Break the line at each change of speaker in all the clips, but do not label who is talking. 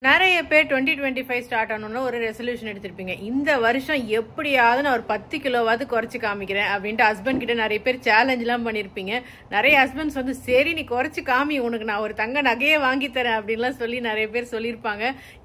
நிறைய பேர் 2025 ஸ்டார்ட் ஆனோன்னு ஒரு ரெசல்யூஷன் எடுத்திருப்பீங்க. இந்த வருஷம் எப்படியாவது நான் ஒரு 10 கிலோவாவது குறைச்சி காமிக்கிறேன் அப்படின்ட்டு ஹஸ்பண்ட் கிட்ட நிறைய பேர் சேலஞ்ச்லாம் பண்ணியிருப்பீங்க. நிறைய ஹஸ்பண்ட்ஸ் வந்து சரி நீ குறைச்சி காமி, உனக்கு நான் ஒரு தங்க நகையே வாங்கி தரேன் அப்படின்லாம் சொல்லி நிறைய பேர் சொல்லியிருப்பாங்க.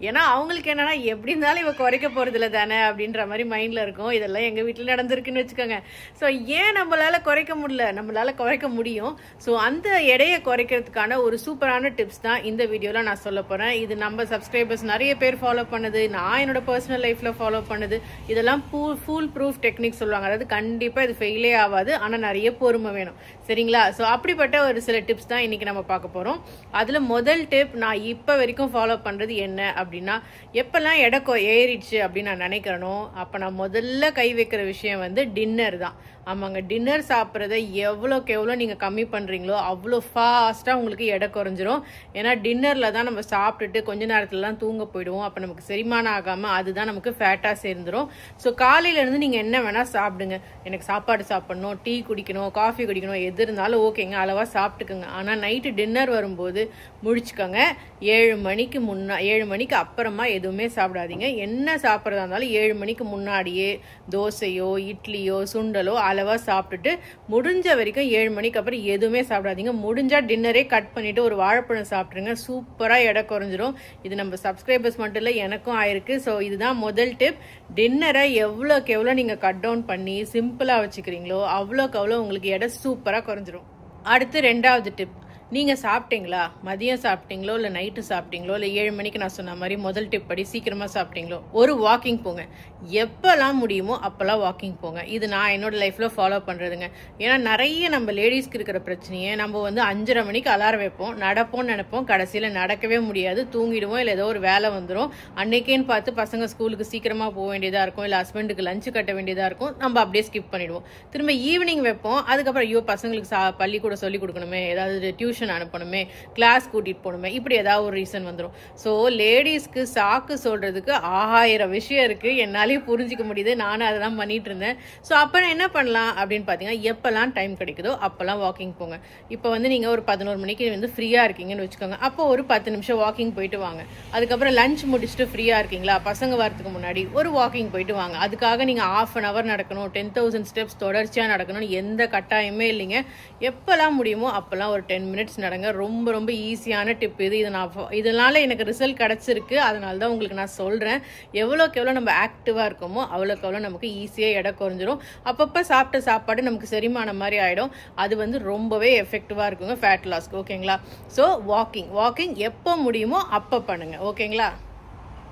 ஏன்னா அவங்களுக்கு என்னன்னா எப்படி இருந்தாலும் இவ குறைக்க போறது இல்லை தானே அப்படின்ற மாதிரி மைண்ட்ல இருக்கும். இதெல்லாம் எங்க வீட்டில் நடந்திருக்குன்னு வச்சுக்கோங்க. ஸோ ஏன் நம்மளால குறைக்க முடியல, நம்மளால குறைக்க முடியும். ஸோ அந்த எடையை குறைக்கிறதுக்கான ஒரு சூப்பரான டிப்ஸ் தான் இந்த வீடியோல நான் சொல்ல போறேன். இது நம்ம சப்ஸ்கிரைபர்ஸ் நிறைய பேர் ஃபாலோ பண்ணது, நான் என்னோட பர்சனல் லைஃப்ல ஃபாலோ பண்ணது. இதெல்லாம் ஃபுல் ப்ரூஃப் டெக்னிக் சொல்லுவாங்க. அதாவது கண்டிப்பா இது ஃபெயிலே ஆகாது, ஆனா நிறைய பொறுமை வேணும். சரிங்களா? ஸோ அப்படிப்பட்ட ஒரு சில டிப்ஸ் தான் இன்னைக்கு நம்ம பார்க்க போறோம். அதுல முதல் டிப் நான் இப்ப வரைக்கும் ஃபாலோ பண்றது என்ன அப்படின்னா, எப்பெல்லாம் எடை ஏறிடுச்சு அப்படின்னு நான் நினைக்கிறேனோ அப்ப நான் முதல்ல கை வைக்கிற விஷயம் வந்து டின்னர் தான். ஆமாங்க, டின்னர் சாப்பிட்றத எவ்வளோக்கு எவ்வளோ நீங்கள் கம்மி பண்ணுறீங்களோ அவ்வளோ ஃபாஸ்ட்டாக உங்களுக்கு எடை குறைஞ்சிரும். ஏன்னா டின்னரில் தான் நம்ம சாப்பிட்டுட்டு கொஞ்ச நேரத்துலலாம் தூங்க போயிடுவோம். அப்போ நமக்கு செரிமானம் ஆகாமல் அதுதான் நமக்கு ஃபேட்டாக சேர்ந்துடும். ஸோ காலையிலேருந்து நீங்கள் என்ன வேணால் சாப்பிடுங்க. எனக்கு சாப்பாடு சாப்பிடணும், டீ குடிக்கணும், காஃபி குடிக்கணும், எது இருந்தாலும் ஓகேங்க, அளவாக சாப்பிட்டுக்குங்க. ஆனால் நைட்டு டின்னர் வரும்போது முடிச்சுக்கோங்க. 7 மணிக்கு அப்புறமா எதுவுமே சாப்பிடாதீங்க. என்ன சாப்பிட்றதா இருந்தாலும் 7 மணிக்கு முன்னாடியே தோசையோ இட்லியோ சுண்டலோ அளவா சாப்பிட்டுட்டு முடிஞ்ச வரைக்கும் 7 மணிக்கு அப்புறம் எதுவுமே சாப்பிடாதீங்க. முடிஞ்சா டின்னரே கட் பண்ணிட்டு ஒரு வாழைப்பழம் சாப்பிட்டுருங்க. சூப்பரா எடை குறைஞ்சிரும். இது நம்ம சப்ஸ்கிரைபர்ஸ் மட்டும் இல்ல, எனக்கும் ஆயிருக்கு. ஸோ இதுதான் முதல் டிப். டின்னரை எவ்வளோக்கு எவ்வளோ நீங்க கட் டவுன் பண்ணி சிம்பிளா வச்சுக்கிறீங்களோ அவ்வளோக்கு அவ்வளோ உங்களுக்கு எடை சூப்பரா குறைஞ்சிரும். அடுத்து ரெண்டாவது டிப், நீங்க சாப்பிட்டீங்களா, மதியம் சாப்பிட்டீங்களோ இல்ல நைட்டு சாப்பிட்டீங்களோ இல்ல 7 மணிக்கு நான் சொன்ன மாதிரி முதல் டிப் படி சீக்கிரமா சாப்பிட்டீங்களோ ஒரு வாக்கிங் போங்க. எப்பெல்லாம் முடியுமோ அப்பெல்லாம் வாக்கிங் போங்க. இது நான் என்னோட லைஃப்ல ஃபாலோ பண்றதுங்க. ஏன்னா நிறைய நம்ம லேடிஸ்க்கு இருக்கிற பிரச்சனையே, நம்ம வந்து 5:30 மணிக்கு அலாரம் வைப்போம், நடப்போம்னு நினைப்போம், கடைசியில நடக்கவே முடியாது, தூங்கிடுவோம், இல்ல ஏதோ ஒரு வேலை வந்துடும். அன்னைக்கேன்னு பார்த்து பசங்க ஸ்கூலுக்கு சீக்கிரமா போக வேண்டியதா இருக்கும், இல்ல ஹஸ்பண்டுக்கு லஞ்சு கட்ட வேண்டியதா இருக்கும், நம்ம அப்படியே ஸ்கிப் பண்ணிடுவோம். திரும்ப ஈவினிங் வைப்போம். அதுக்கப்புறம் ஐயோ பசங்களுக்கு பள்ளிக்கூட சொல்லி கொடுக்கணுமே, ஏதாவது டியூஷன் அனுப்பணுமே, கிளாஸ் கூட்டிட்டு போகணுமே, இப்படி ஏதாவது ஒரு ரீசன் வந்துடும். ஸோ லேடிஸ்க்கு சாக்கு சொல்றதுக்கு 1000 விஷயம் இருக்கு. என்னாலே புரிஞ்சிக்க முடியுது, நானும் அதை தான் பண்ணிட்டு இருந்தேன். ஸோ அப்போ என்ன பண்ணலாம் அப்படின்னு பார்த்தீங்கன்னா, எப்பெல்லாம் டைம் கிடைக்குதோ அப்பெல்லாம் வாக்கிங் போங்க. இப்போ வந்து நீங்க ஒரு 11 மணிக்கு வந்து ஃப்ரீயா இருக்கீங்கன்னு வச்சுக்கோங்க. அப்போ ஒரு 10 நிமிஷம் வாக்கிங் போயிட்டு வாங்க. அதுக்கப்புறம் லஞ்ச் முடிச்சுட்டு ஃப்ரீயா இருக்கீங்களா, பசங்க வரதுக்கு முன்னாடி ஒரு வாக்கிங் போயிட்டு வாங்க. அதுக்காக நீங்க 1/2 hour நடக்கணும், 10,000 ஸ்டெப்ஸ் தொடர்ச்சியா நடக்கணும்னு எந்த கட்டாயமே இல்லைங்க. எப்பெல்லாம் முடியுமோ அப்பெல்லாம் ஒரு 10 மினிட்ஸ் நடங்க. ரொம்ப ரொம்ப ஈஸியான டிப் இது. இதனால எனக்கு ரிசல்ட் கிடைச்சிருக்கு. அதனால தான் உங்களுக்கு நான் சொல்றேன். எவ்வளோக்கு எவ்வளோ நம்ம ஆக்டிவா இருக்கோமோ அவ்வளோக்கு எவ்வளோ நமக்கு ஈஸியா எடை குறைஞ்சிரும். அப்பப்போ சாப்பிட்ட சாப்பாடு நமக்கு செரிமான மாதிரி ஆயிடும். அது வந்து ரொம்பவே எஃபெக்டிவா இருக்குங்க ஃபேட் லாஸ்க்கு. ஓகேங்களா? ஸோ வாக்கிங் எப்போ முடியுமோ அப்போ பண்ணுங்க. ஓகேங்களா?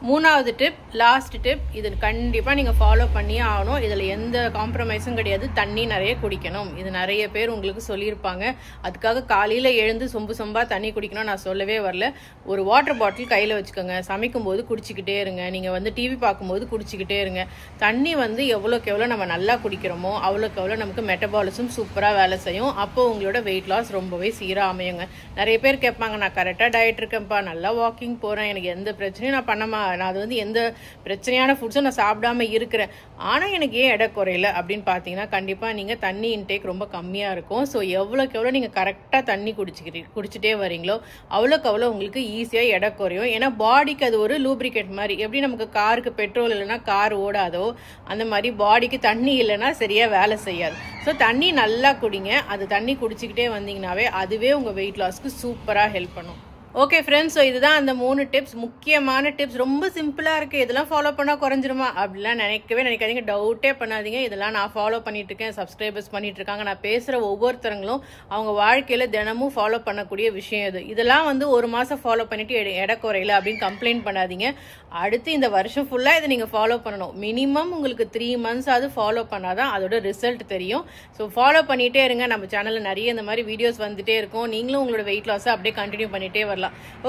மூணாவது டிப், லாஸ்ட் டிப், இது கண்டிப்பா நீங்க ஃபாலோ பண்ணியே ஆகணும். இதுல எந்த காம்ப்ரமைஸும் கிடையாது. தண்ணி நிறைய குடிக்கணும். இது நிறைய பேர் உங்களுக்கு சொல்லியிருப்பாங்க. அதுக்காக காலையில எழுந்து சொம்பா தண்ணி குடிக்கணும் நான் சொல்லவே வரல. ஒரு வாட்டர் பாட்டில் கையில வச்சுக்கோங்க. சமைக்கும் போது குடிச்சுக்கிட்டே இருங்க. நீங்க வந்து டிவி பார்க்கும்போது குடிச்சுக்கிட்டே இருங்க. தண்ணி வந்து எவ்வளோக்கு எவ்வளோ நம்ம நல்லா குடிக்கிறோமோ அவ்வளோக்கு எவ்வளோ நமக்கு மெட்டபாலிசம் சூப்பரா வேலை செய்யும். அப்போ உங்களோட வெயிட் லாஸ் ரொம்பவே சீரா அமையுங்க. நிறைய பேர் கேட்பாங்க, நான் கரெக்டா டயட் இருக்கேன்ப்பா, நல்லா வாக்கிங் போறேன், எனக்கு எந்த பிரச்சனையும் நான் பண்ணமா, நான் அது வந்து எந்த பிரச்சனையான ஃபுட்ஸும் நான் சாப்பிடாம இருக்கிறேன், ஆனா எனக்கு ஏன் எடை குறையல அப்படின்னு பாத்தீங்கன்னா, கண்டிப்பா நீங்க தண்ணி இன்டேக் ரொம்ப கம்மியா இருக்கும். ஸோ எவ்வளோக்கு எவ்வளோ நீங்க கரெக்டா தண்ணி குடிச்சிட்டே வரீங்களோ அவ்வளோக்கு அவ்வளோ உங்களுக்கு ஈஸியா எடை குறையும். ஏன்னா பாடிக்கு அது ஒரு லூப்ரிகேட் மாதிரி. எப்படி நமக்கு காருக்கு பெட்ரோல் இல்லைன்னா கார் ஓடாதோ அந்த மாதிரி பாடிக்கு தண்ணி இல்லைன்னா சரியா வேலை செய்யாது. ஸோ தண்ணி நல்லா குடிங்க. அது தண்ணி குடிச்சுக்கிட்டே வந்தீங்கன்னாவே அதுவே உங்க வெயிட் லாஸ்க்கு சூப்பரா ஹெல்ப் பண்ணும். ஓகே ஃப்ரெண்ட்ஸ், ஸோ இதுதான் அந்த 3 டிப்ஸ், முக்கியமான டிப்ஸ். ரொம்ப சிம்பிளா இருக்கு. இதெல்லாம் ஃபாலோ பண்ணா குறைஞ்சிருமா அப்படிலாம் நினைக்காதீங்க, டவுட்டே பண்ணாதீங்க. இதெல்லாம் நான் ஃபாலோ பண்ணிட்டு இருக்கேன், சப்ஸ்கிரைபர்ஸ் பண்ணிட்டு இருக்காங்க. நான் பேசுற ஒவ்வொருத்தவங்களும் அவங்க வாழ்க்கையில தினமும் ஃபாலோ பண்ணக்கூடிய விஷயம் இது. இதெல்லாம் வந்து ஒரு மாசம் ஃபாலோ பண்ணிட்டு எடை குறையல அப்படின்னு கம்ப்ளைண்ட் பண்ணாதீங்க. அடுத்து இந்த வருஷம் ஃபுல்லா இதை நீங்க ஃபாலோ பண்ணணும். மினிமம் உங்களுக்கு 3 months ஆகுது ஃபாலோ பண்ணாதான் அதோட ரிசல்ட் தெரியும். ஸோ ஃபாலோ பண்ணிட்டே இருங்க. நம்ம சேனல்ல நிறைய இந்த மாதிரி வீடியோஸ் வந்துட்டே இருக்கும். நீங்களும் உங்களோட வெயிட் லாஸை அப்படியே கண்டினியூ பண்ணிட்டே வரலாம்.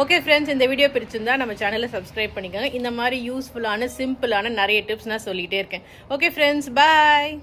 ஓகே ஃப்ரெண்ட்ஸ், இந்த வீடியோ பிடிச்சிருந்தா நம்ம சேனலை சப்ஸ்கிரைப் பண்ணிக்கோங்க. இந்த மாதிரி யூஸ்ஃபுல்லான சிம்பிளான நிறைய டிப்ஸ் நான் சொல்லிட்டே இருக்கேன். ஓகே ஃப்ரெண்ட்ஸ், பாய்.